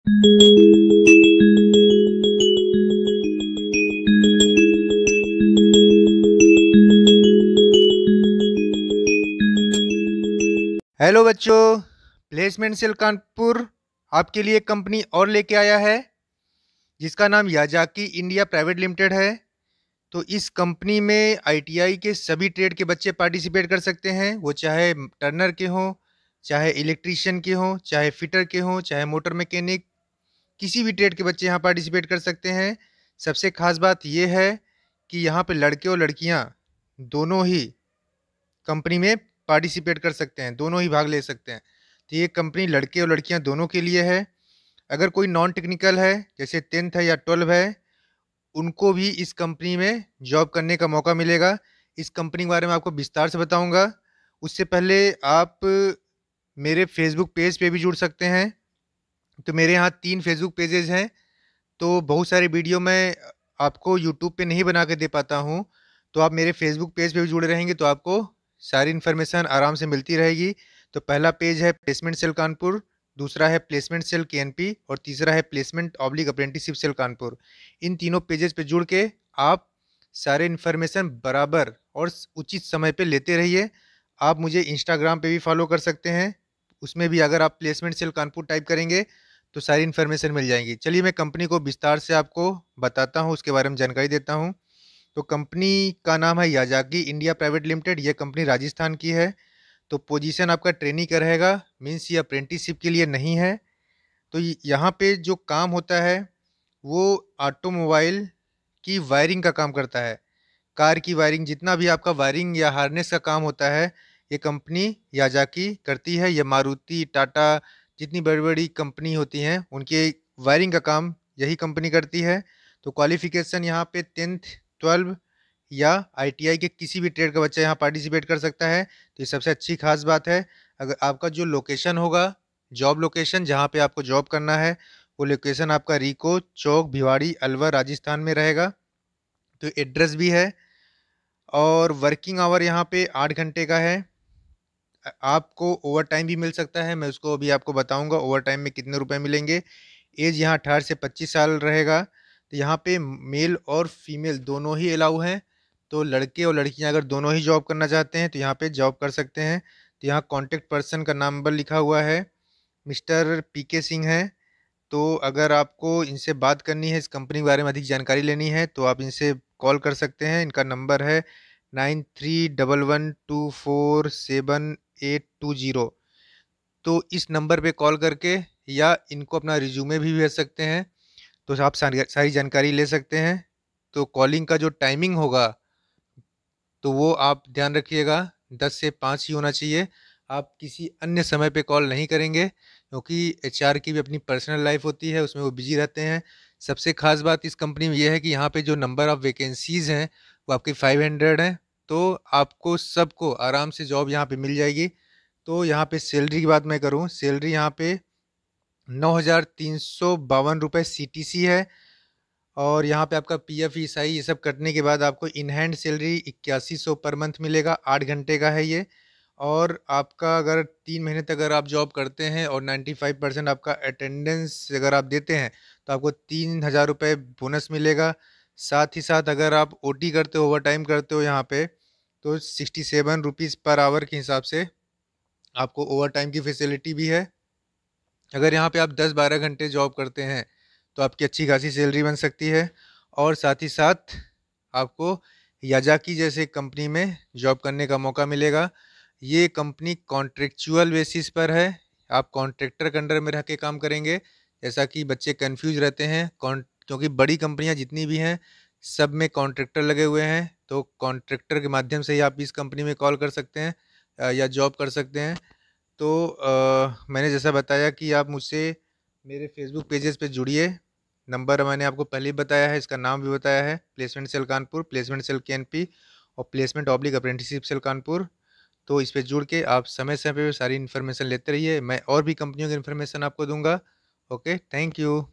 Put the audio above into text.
Hello बच्चों, placement cell Kanpur आपके लिए एक कंपनी और लेके आया है जिसका नाम याजाकी इंडिया प्राइवेट लिमिटेड है। तो इस कंपनी में आईटीआई के सभी ट्रेड के बच्चे पार्टिसिपेट कर सकते हैं, वो चाहे टर्नर के हों, चाहे इलेक्ट्रीशियन के हों, चाहे फिटर के हों, चाहे मोटर मैकेनिक, किसी भी ट्रेड के बच्चे यहाँ पार्टिसिपेट कर सकते हैं। सबसे खास बात यह है कि यहाँ पे लड़के और लड़कियाँ दोनों ही कंपनी में पार्टिसिपेट कर सकते हैं, दोनों ही भाग ले सकते हैं। तो ये कंपनी लड़के और लड़कियां दोनों के लिए है। अगर कोई नॉन टेक्निकल है, जैसे 10th है या 12 है, उनको भी इस कंपनी में जॉब करने का मौका मिलेगा। इस कंपनी के बारे में आपको विस्तार से बताऊंगा। उससे पहले आप मेरे फेसबुक पेज पे भी जुड़ सकते हैं। तो मेरे यहाँ 3 फेसबुक पेजेज हैं। तो बहुत सारे वीडियो मैं आपको यूट्यूब पे नहीं बना के दे पाता हूँ। तो आप मेरे फेसबुक पेज पे भी जुड़े रहेंगे तो आपको सारी इन्फॉर्मेशन आराम से मिलती रहेगी। तो पहला पेज है प्लेसमेंट सेल कानपुर, दूसरा है प्लेसमेंट सेल केएनपी और तीसरा है placement oblique apprenticeship cell Kanpur. इन तीनों पेजेस पे जुड़ के आप सारे इन्फॉर्मेशन बराबर और उचित समय पे लेते रहिए। आप मुझे इंस्टाग्राम पे भी फॉलो कर सकते हैं, उसमें भी अगर आप प्लेसमेंट सेल कानपुर टाइप करेंगे तो सारी इन्फॉर्मेशन मिल जाएगी। चलिए मैं कंपनी को विस्तार से आपको बताता हूँ, उसके बारे में जानकारी देता हूँ। तो कंपनी का नाम है याजाकी इंडिया प्राइवेट लिमिटेड। ये कंपनी राजस्थान की है। तो पोजीशन आपका ट्रेनी का रहेगा, मीन्स ये अप्रेंटिसशिप के लिए नहीं है। तो यहाँ पे जो काम होता है वो ऑटोमोबाइल की वायरिंग का काम करता है। कार की वायरिंग, जितना भी आपका वायरिंग या हार्नेस का काम होता है, ये कंपनी याजाकी करती है। ये मारुति, टाटा, जितनी बड़ी बड़ी कंपनी होती हैं उनके वायरिंग का काम यही कंपनी करती है। तो क्वालिफिकेशन यहाँ पे 10th 12 या आईटीआई के किसी भी ट्रेड का बच्चा यहाँ पार्टिसिपेट कर सकता है। तो ये सबसे अच्छी खास बात है। अगर आपका जो लोकेशन होगा, जॉब लोकेशन जहाँ पे आपको जॉब करना है, वो लोकेशन आपका रीको चौक भिवाड़ी अलवर राजस्थान में रहेगा। तो एड्रेस भी है। और वर्किंग आवर यहाँ पे 8 घंटे का है। आपको ओवर टाइम भी मिल सकता है, मैं उसको अभी आपको बताऊंगा ओवर टाइम में कितने रुपए मिलेंगे। एज यहाँ 18 से 25 साल रहेगा। तो यहाँ पे मेल और फीमेल दोनों ही अलाउ हैं। तो लड़के और लड़कियां अगर दोनों ही जॉब करना चाहते हैं तो यहाँ पे जॉब कर सकते हैं। तो यहाँ कॉन्टेक्ट पर्सन का नंबर लिखा हुआ है, मिस्टर पीके सिंह है। तो अगर आपको इनसे बात करनी है, इस कंपनी के बारे में अधिक जानकारी लेनी है, तो आप इनसे कॉल कर सकते हैं। इनका नंबर है 9311247820। तो इस नंबर पे कॉल करके या इनको अपना रिज्यूमे भी भेज सकते हैं, तो आप सारी सारी जानकारी ले सकते हैं। तो कॉलिंग का जो टाइमिंग होगा तो वो आप ध्यान रखिएगा, 10 से 5 ही होना चाहिए। आप किसी अन्य समय पे कॉल नहीं करेंगे, क्योंकि एचआर की भी अपनी पर्सनल लाइफ होती है, उसमें वो बिजी रहते हैं। सबसे खास बात इस कंपनी में ये है कि यहाँ पे जो नंबर ऑफ़ वैकेंसीज़ हैं वो आपकी 500 हैं। तो आपको सबको आराम से जॉब यहाँ पे मिल जाएगी। तो यहाँ पे सैलरी की बात मैं करूँ, सैलरी यहाँ पे 9,352 रुपये सीटीसी है। और यहाँ पे आपका पीएफ ईएसआई ये सब कटने के बाद आपको in hand salary 8100 per month मिलेगा। 8 घंटे का है ये। और आपका अगर 3 महीने तक अगर आप जॉब करते हैं और 95% आपका अटेंडेंस अगर आप देते हैं तो आपको 3,000 रुपये बोनस मिलेगा। साथ ही साथ अगर आप ओटी करते हो, ओवर टाइम करते हो यहाँ पे, तो 67 रुपीज़ पर आवर के हिसाब से आपको ओवर टाइम की फैसिलिटी भी है। अगर यहाँ पे आप 10-12 घंटे जॉब करते हैं तो आपकी अच्छी खासी सैलरी बन सकती है। और साथ ही साथ आपको याजाकी जैसे कंपनी में जॉब करने का मौका मिलेगा। ये कंपनी कॉन्ट्रेक्चुअल बेसिस पर है। आप कॉन्ट्रैक्टर के अंडर में रह के काम करेंगे। जैसा कि बच्चे कंफ्यूज रहते हैं, क्योंकि बड़ी कंपनियां जितनी भी हैं सब में कॉन्ट्रैक्टर लगे हुए हैं। तो कॉन्ट्रैक्टर के माध्यम से ही आप इस कंपनी में कॉल कर सकते हैं या जॉब कर सकते हैं। तो मैंने जैसा बताया कि आप मुझसे मेरे फेसबुक पेजेस पे जुड़िए। नंबर मैंने आपको पहले ही बताया है, इसका नाम भी बताया है, placement cell Kanpur, placement cell KNP और placement oblique apprenticeship cell Kanpur. तो इस पे जुड़ के आप समय समय पे सारी इन्फॉर्मेशन लेते रहिए। मैं और भी कंपनियों की इन्फॉर्मेशन आपको दूंगा। Okay, thank you.